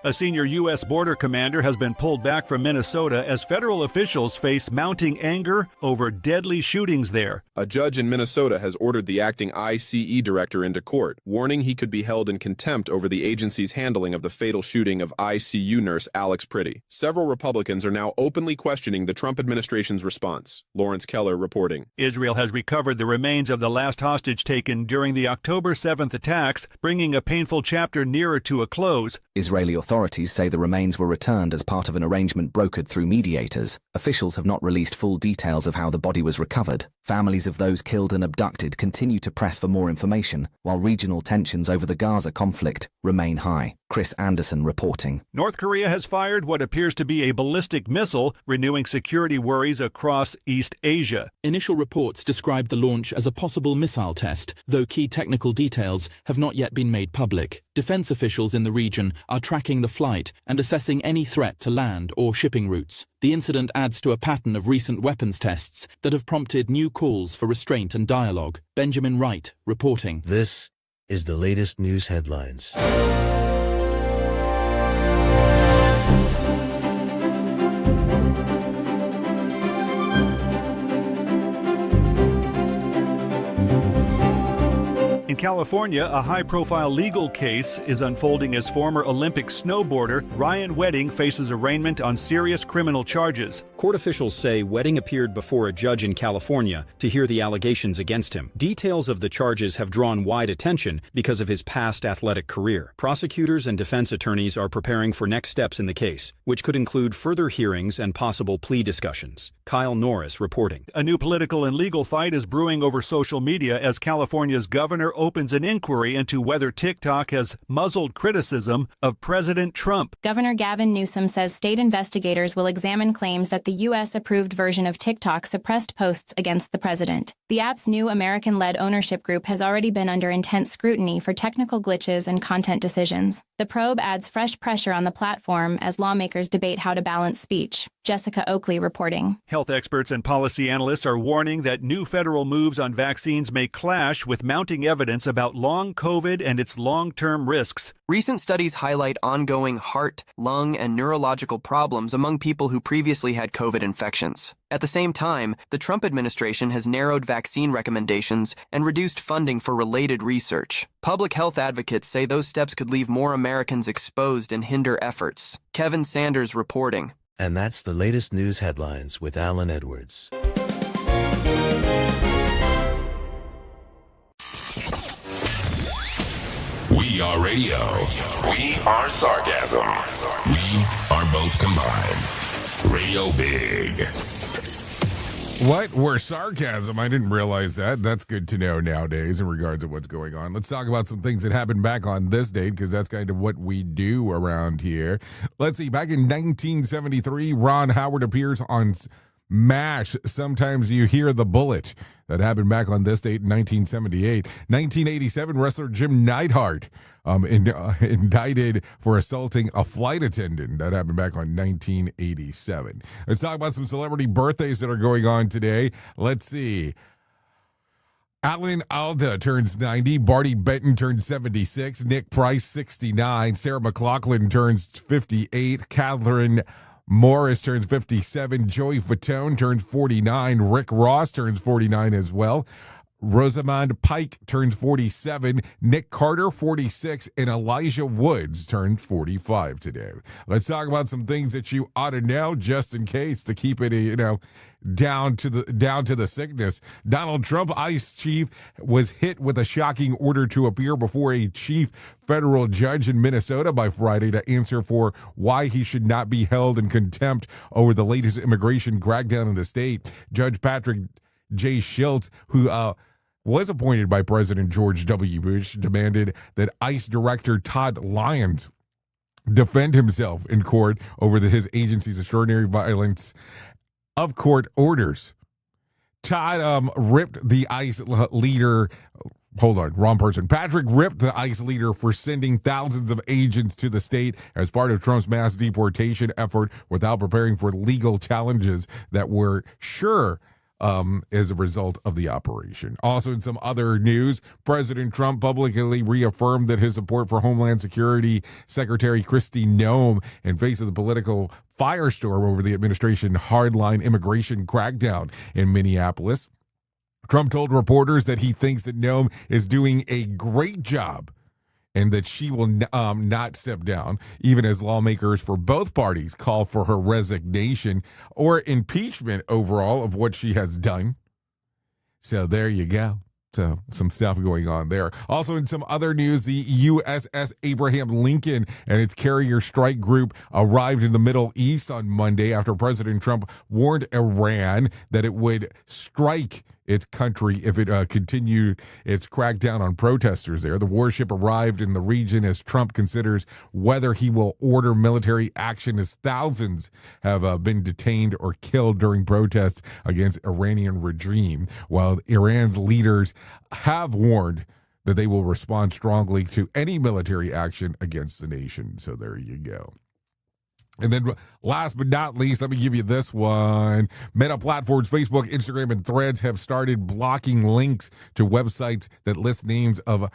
A senior U.S. border commander has been pulled back from Minnesota as federal officials face mounting anger over deadly shootings there. A judge in Minnesota has ordered the acting ICE director into court, warning he could be held in contempt over the agency's handling of the fatal shooting of ICU nurse Alex Priddy. Several Republicans are now openly questioning the Trump administration's response. Lawrence Keller reporting. Israel has recovered the remains of the last hostage taken during the October 7th attacks, bringing a painful chapter nearer to a close. Israeli authorities say the remains were returned as part of an arrangement brokered through mediators. Officials have not released full details of how the body was recovered. Families of those killed and abducted continue to press for more information, while regional tensions over the Gaza conflict remain high. Chris Anderson reporting. North Korea has fired what appears to be a ballistic missile, renewing security worries across East Asia. Initial reports describe the launch as a possible missile test, though key technical details have not yet been made public. Defense officials in the region are tracking the flight and assessing any threat to land or shipping routes. The incident adds to a pattern of recent weapons tests that have prompted new calls for restraint and dialogue. Benjamin Wright reporting. This is the latest news headlines. In California, a high-profile legal case is unfolding as former Olympic snowboarder Ryan Wedding faces arraignment on serious criminal charges. Court officials say Wedding appeared before a judge in California to hear the allegations against him. Details of the charges have drawn wide attention because of his past athletic career. Prosecutors and defense attorneys are preparing for next steps in the case, which could include further hearings and possible plea discussions. Kyle Norris reporting. A new political and legal fight is brewing over social media as California's governor opens an inquiry into whether TikTok has muzzled criticism of President Trump. Governor Gavin Newsom says state investigators will examine claims that the U.S. approved version of TikTok suppressed posts against the president. The app's new American-led ownership group has already been under intense scrutiny for technical glitches and content decisions. The probe adds fresh pressure on the platform as lawmakers debate how to balance speech. Jessica Oakley reporting. Health experts and policy analysts are warning that new federal moves on vaccines may clash with mounting evidence about long COVID and its long-term risks. Recent studies highlight ongoing heart, lung, and neurological problems among people who previously had COVID infections. At the same time, the Trump administration has narrowed vaccine recommendations and reduced funding for related research. Public health advocates say those steps could leave more Americans exposed and hinder efforts. Kevin Sanders reporting. And that's the latest news headlines with Alan Edwards. We are radio. We are sarcasm. We are both combined. Radio Big. What? We're sarcasm. I didn't realize that. That's good to know nowadays in regards to what's going on. Let's talk about some things that happened back on this date, because that's kind of what we do around here. Let's see. Back in 1973, Ron Howard appears on MASH. Sometimes you hear the bullet. That happened back on this date in 1978. 1987, wrestler Jim Neidhart indicted for assaulting a flight attendant. That happened back on 1987. Let's talk about some celebrity birthdays that are going on today. Let's see. Alan Alda turns 90. Barty Benton turns 76. Nick Price, 69. Sarah McLachlan turns 58. Catherine Morris turns 57. Joey Fatone turns 49. Rick Ross turns 49 as well. Rosamund Pike turns 47. Nick Carter, 46. And Elijah Woods turns 45 today. Let's talk about some things that you ought to know just in case, to keep it, down to the sickness. Donald Trump, ICE chief, was hit with a shocking order to appear before a chief federal judge in Minnesota by Friday to answer for why he should not be held in contempt over the latest immigration crackdown in the state. Judge Patrick J. Schiltz, who was appointed by President George W. Bush, demanded that ICE Director Todd Lyons defend himself in court over his agency's extraordinary violence of court orders. Todd ripped the ICE leader. Hold on, wrong person. Patrick ripped the ICE leader for sending thousands of agents to the state as part of Trump's mass deportation effort without preparing for legal challenges that were sure as a result of the operation. Also, in some other news, President Trump publicly reaffirmed that his support for Homeland Security Secretary Kristi Noem in face of the political firestorm over the administration's hardline immigration crackdown in Minneapolis. Trump told reporters that he thinks that Noem is doing a great job and that she will not step down, even as lawmakers for both parties call for her resignation or impeachment overall of what she has done. So there you go. So some stuff going on there. Also, in some other news, the USS Abraham Lincoln and its carrier strike group arrived in the Middle East on Monday after President Trump warned Iran that it would strike its country if it continued its crackdown on protesters there. The warship arrived in the region as Trump considers whether he will order military action, as thousands have been detained or killed during protests against Iranian regime, while Iran's leaders have warned that they will respond strongly to any military action against the nation. So there you go. And then last but not least, let me give you this one. Meta platforms, Facebook, Instagram, and Threads have started blocking links to websites that list names of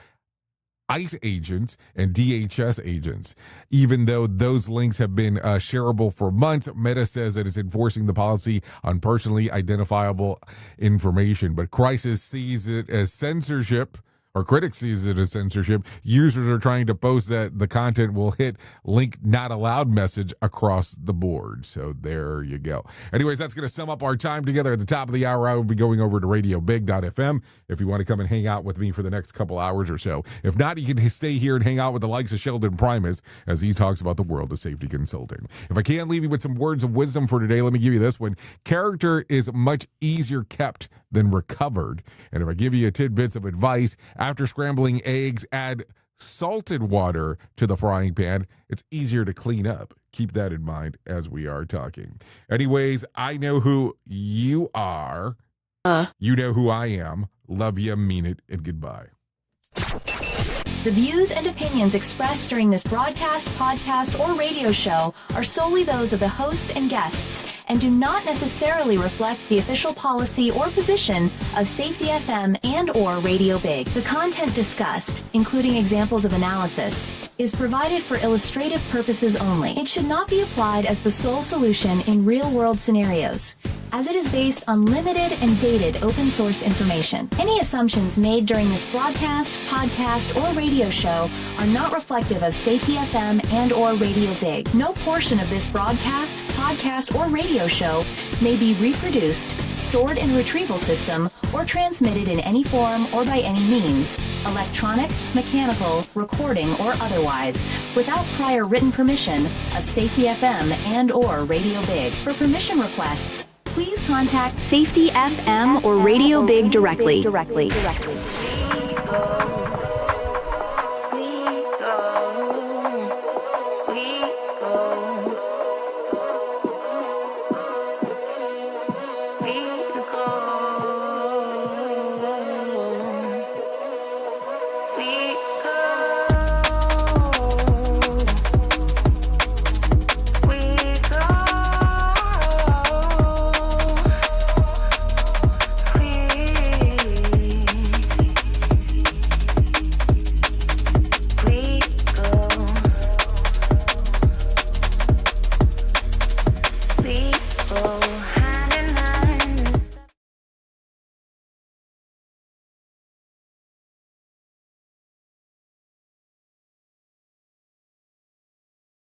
ICE agents and DHS agents. Even though those links have been shareable for months, Meta says that it's enforcing the policy on personally identifiable information. But Crisis sees it as censorship, or critics sees it as censorship. Users are trying to post that the content will hit link not allowed message across the board. So there you go. Anyways, that's going to sum up our time together. At the top of the hour, I will be going over to radiobig.fm if you want to come and hang out with me for the next couple hours or so. If not, you can stay here and hang out with the likes of Sheldon Primus as he talks about the world of safety consulting. If I can't leave you with some words of wisdom for today, let me give you this one. Character is much easier kept than recovered. And if I give you tidbits of advice, after scrambling eggs, add salted water to the frying pan. It's easier to clean up. Keep that in mind as we are talking. Anyways, I know who you are. You know who I am. Love you, mean it, and goodbye. The views and opinions expressed during this broadcast, podcast, or radio show are solely those of the host and guests and do not necessarily reflect the official policy or position of Safety FM and or Radio Big. The content discussed, including examples of analysis, is provided for illustrative purposes only. It should not be applied as the sole solution in real-world scenarios, as it is based on limited and dated open source information. Any assumptions made during this broadcast, podcast, or radio show are not reflective of Safety FM and or Radio Big. No portion of this broadcast, podcast, or radio show may be reproduced, stored in a retrieval system, or transmitted in any form or by any means, electronic, mechanical, recording, or otherwise, without prior written permission of Safety FM and or Radio Big. For permission requests, please contact Safety FM or Radio Big directly.